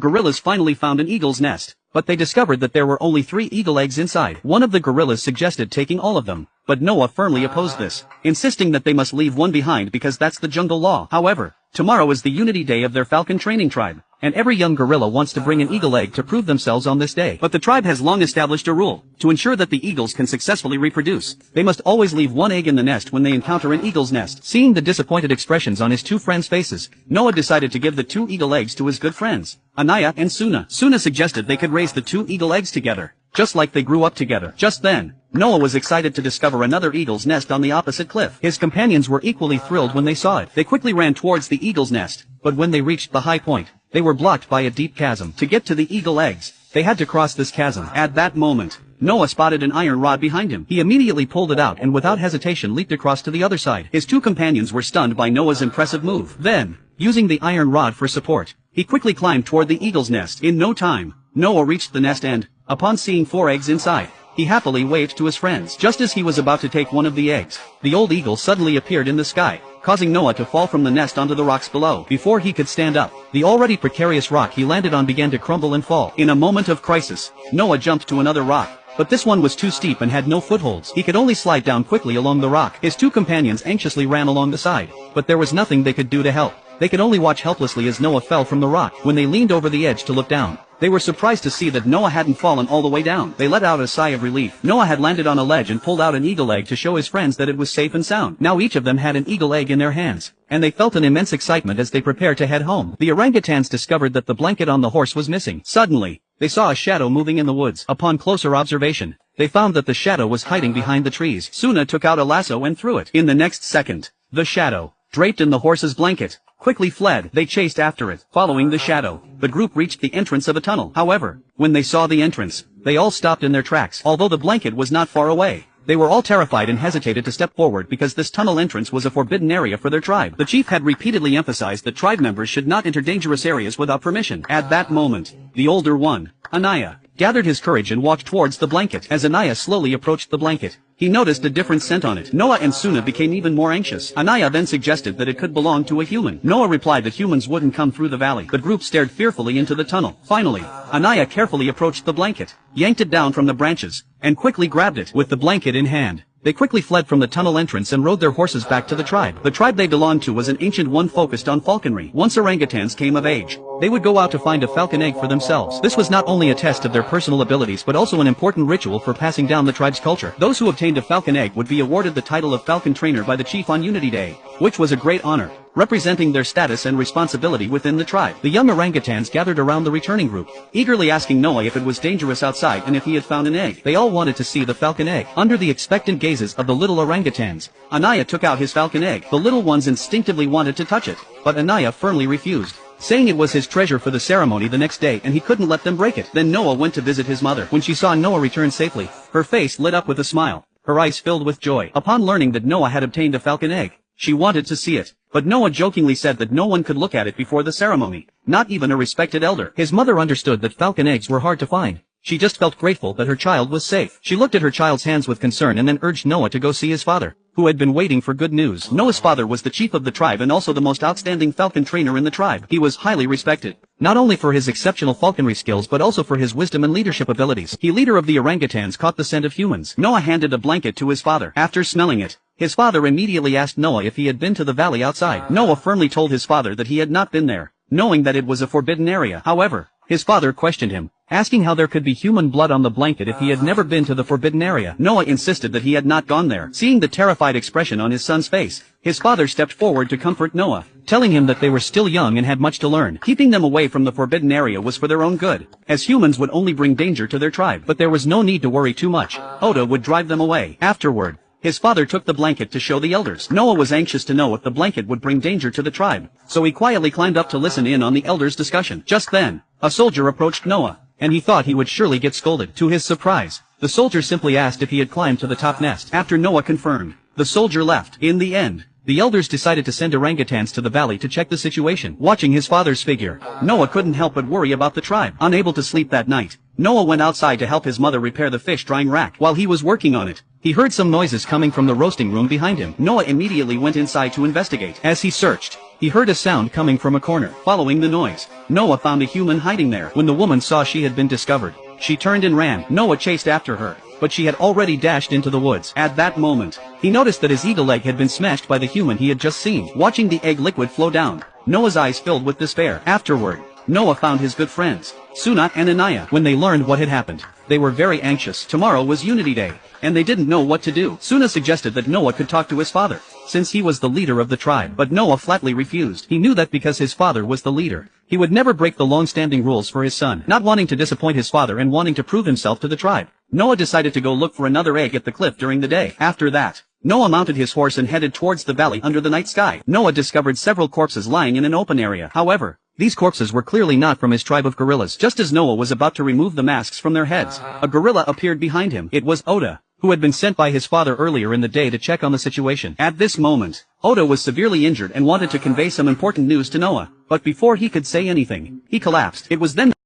Gorillas finally found an eagle's nest, but they discovered that there were only 3 eagle eggs inside. One of the gorillas suggested taking all of them, but Noah firmly opposed this, insisting that they must leave one behind because that's the jungle law. However, tomorrow is the Unity Day of their falcon training tribe, and every young gorilla wants to bring an eagle egg to prove themselves on this day. But the tribe has long established a rule: to ensure that the eagles can successfully reproduce, they must always leave one egg in the nest when they encounter an eagle's nest. Seeing the disappointed expressions on his 2 friends' faces, Noah decided to give the 2 eagle eggs to his good friends, Anaya and Suna. Suna suggested they could raise the 2 eagle eggs together, just like they grew up together. Just then, Noah was excited to discover another eagle's nest on the opposite cliff. His companions were equally thrilled when they saw it. They quickly ran towards the eagle's nest, but when they reached the high point, they were blocked by a deep chasm. To get to the eagle eggs, they had to cross this chasm. At that moment, Noah spotted an iron rod behind him. He immediately pulled it out and without hesitation leaped across to the other side. His 2 companions were stunned by Noah's impressive move. Then, using the iron rod for support, he quickly climbed toward the eagle's nest. In no time, Noah reached the nest and, upon seeing 4 eggs inside, he happily waved to his friends. Just as he was about to take one of the eggs, the old eagle suddenly appeared in the sky, causing Noah to fall from the nest onto the rocks below. Before he could stand up, the already precarious rock he landed on began to crumble and fall. In a moment of crisis, Noah jumped to another rock, but this one was too steep and had no footholds. He could only slide down quickly along the rock. His 2 companions anxiously ran along the side, but there was nothing they could do to help. They could only watch helplessly as Noah fell from the rock. When they leaned over the edge to look down, they were surprised to see that Noah hadn't fallen all the way down. They let out a sigh of relief. Noah had landed on a ledge and pulled out an eagle egg to show his friends that it was safe and sound. Now each of them had an eagle egg in their hands, and they felt an immense excitement as they prepared to head home. The orangutans discovered that the blanket on the horse was missing. Suddenly, they saw a shadow moving in the woods. Upon closer observation, they found that the shadow was hiding behind the trees. Suna took out a lasso and threw it. In the next second, the shadow, draped in the horse's blanket, quickly fled. They chased after it. Following the shadow, the group reached the entrance of a tunnel. However, when they saw the entrance, they all stopped in their tracks. Although the blanket was not far away, they were all terrified and hesitated to step forward because this tunnel entrance was a forbidden area for their tribe. The chief had repeatedly emphasized that tribe members should not enter dangerous areas without permission. At that moment, the older one, Anaya, gathered his courage and walked towards the blanket. As Anaya slowly approached the blanket, he noticed a different scent on it. Noah and Suna became even more anxious. Anaya then suggested that it could belong to a human. Noah replied that humans wouldn't come through the valley. The group stared fearfully into the tunnel. Finally, Anaya carefully approached the blanket, yanked it down from the branches, and quickly grabbed it. With the blanket in hand, they quickly fled from the tunnel entrance and rode their horses back to the tribe. The tribe they belonged to was an ancient one focused on falconry. Once orangutans came of age, they would go out to find a falcon egg for themselves. This was not only a test of their personal abilities but also an important ritual for passing down the tribe's culture. Those who obtained a falcon egg would be awarded the title of falcon trainer by the chief on Unity Day, which was a great honor, representing their status and responsibility within the tribe. The young orangutans gathered around the returning group, eagerly asking Noah if it was dangerous outside and if he had found an egg. They all wanted to see the falcon egg. Under the expectant gazes of the little orangutans, Anaya took out his falcon egg. The little ones instinctively wanted to touch it, but Anaya firmly refused, saying it was his treasure for the ceremony the next day and he couldn't let them break it. Then Noah went to visit his mother. When she saw Noah return safely, her face lit up with a smile, her eyes filled with joy. Upon learning that Noah had obtained a falcon egg, she wanted to see it, but Noah jokingly said that no one could look at it before the ceremony, not even a respected elder. His mother understood that falcon eggs were hard to find. She just felt grateful that her child was safe. She looked at her child's hands with concern and then urged Noah to go see his father, who had been waiting for good news. Noah's father was the chief of the tribe and also the most outstanding falcon trainer in the tribe. He was highly respected, not only for his exceptional falconry skills but also for his wisdom and leadership abilities. The leader of the orangutans caught the scent of humans. Noah handed a blanket to his father. After smelling it, his father immediately asked Noah if he had been to the valley outside. Noah firmly told his father that he had not been there, knowing that it was a forbidden area. However, his father questioned him, asking how there could be human blood on the blanket if he had never been to the forbidden area. Noah insisted that he had not gone there. Seeing the terrified expression on his son's face, his father stepped forward to comfort Noah, telling him that they were still young and had much to learn. Keeping them away from the forbidden area was for their own good, as humans would only bring danger to their tribe. But there was no need to worry too much. Oda would drive them away. Afterward, his father took the blanket to show the elders. Noah was anxious to know if the blanket would bring danger to the tribe, so he quietly climbed up to listen in on the elders' discussion. Just then, a soldier approached Noah, and he thought he would surely get scolded. To his surprise, the soldier simply asked if he had climbed to the top nest. After Noah confirmed, the soldier left. In the end, the elders decided to send orangutans to the valley to check the situation. Watching his father's figure, Noah couldn't help but worry about the tribe. Unable to sleep that night, Noah went outside to help his mother repair the fish drying rack. While he was working on it, he heard some noises coming from the roasting room behind him. Noah immediately went inside to investigate. As he searched, He heard a sound coming from a corner. Following the noise, Noah found a human hiding there. When the woman saw she had been discovered, she turned and ran. Noah chased after her, but she had already dashed into the woods. At that moment, he noticed that his eagle egg had been smashed by the human he had just seen. Watching the egg liquid flow down, Noah's eyes filled with despair. Afterward, Noah found his good friends, Suna and Anaya. When they learned what had happened, they were very anxious. Tomorrow was Unity Day, and they didn't know what to do. Suna suggested that Noah could talk to his father, since he was the leader of the tribe. But Noah flatly refused. He knew that because his father was the leader, he would never break the long-standing rules for his son. Not wanting to disappoint his father and wanting to prove himself to the tribe, Noah decided to go look for another egg at the cliff during the day. After that, Noah mounted his horse and headed towards the valley under the night sky. Noah discovered several corpses lying in an open area. However, these corpses were clearly not from his tribe of gorillas. Just as Noah was about to remove the masks from their heads, a gorilla appeared behind him. It was Oda, who had been sent by his father earlier in the day to check on the situation. At this moment, Oda was severely injured and wanted to convey some important news to Noah, but before he could say anything, he collapsed. It was then